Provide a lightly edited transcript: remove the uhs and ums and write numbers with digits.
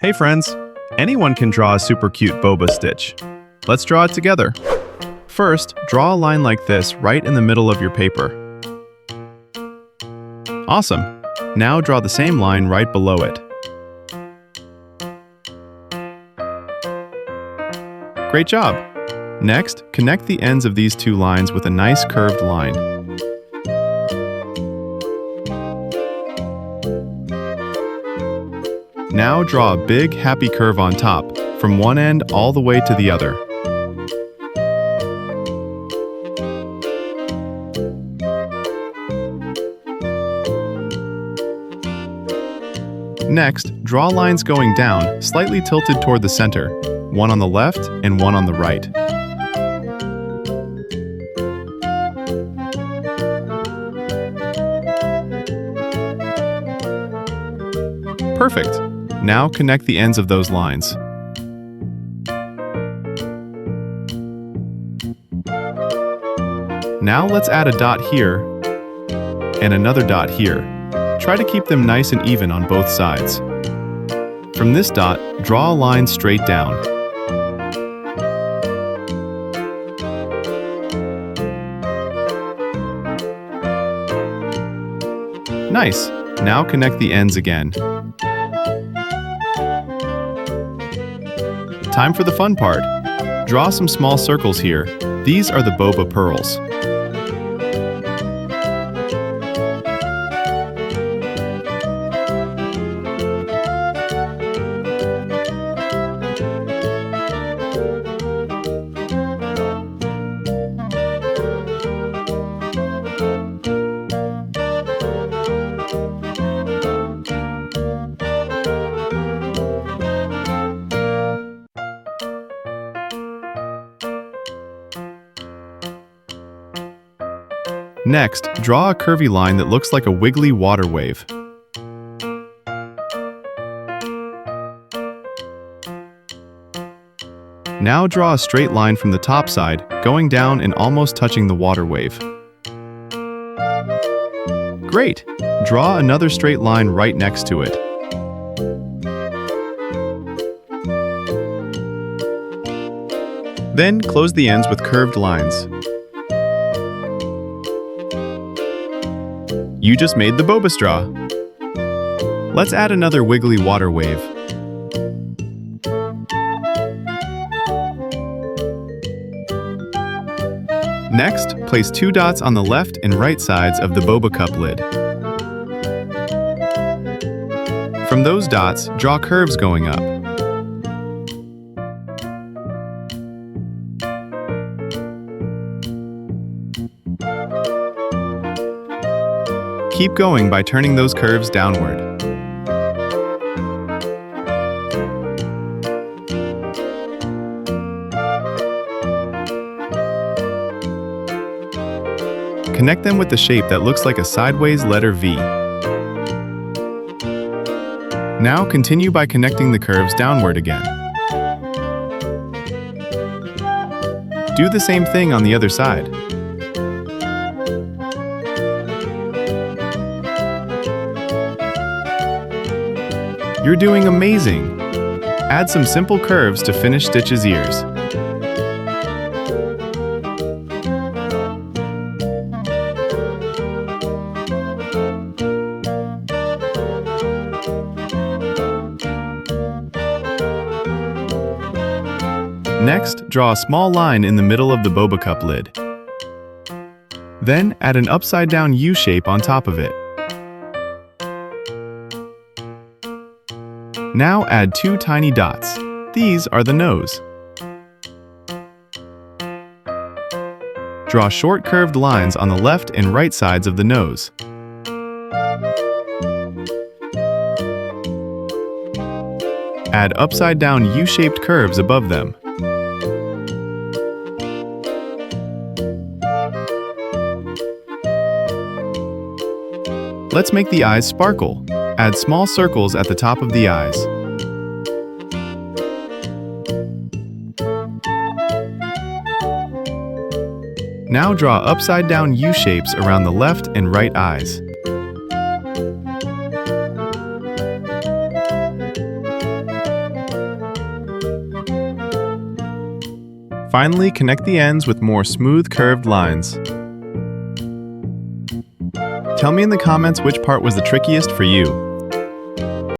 Hey friends! Anyone can draw a super cute boba stitch. Let's draw it together. First, draw a line like this right in the middle of your paper. Awesome! Now draw the same line right below it. Great job! Next, connect the ends of these two lines with a nice curved line. Now draw a big, happy curve on top, from one end all the way to the other. Next, draw lines going down, slightly tilted toward the center, one on the left and one on the right. Perfect! Now connect the ends of those lines. Now let's add a dot here and another dot here. Try to keep them nice and even on both sides. From this dot, draw a line straight down. Nice! Now connect the ends again. Time for the fun part. Draw some small circles here. These are the boba pearls. Next, draw a curvy line that looks like a wiggly water wave. Now draw a straight line from the top side, going down and almost touching the water wave. Great! Draw another straight line right next to it. Then close the ends with curved lines. You just made the boba straw. Let's add another wiggly water wave. Next, place two dots on the left and right sides of the boba cup lid. From those dots, draw curves going up. Keep going by turning those curves downward. Connect them with the shape that looks like a sideways letter V. Now continue by connecting the curves downward again. Do the same thing on the other side. You're doing amazing! Add some simple curves to finish Stitch's ears. Next, draw a small line in the middle of the boba cup lid. Then add an upside-down U shape on top of it. Now add two tiny dots. These are the nose. Draw short curved lines on the left and right sides of the nose. Add upside-down U-shaped curves above them. Let's make the eyes sparkle. Add small circles at the top of the eyes. Now draw upside-down U-shapes around the left and right eyes. Finally, connect the ends with more smooth curved lines. Tell me in the comments which part was the trickiest for you.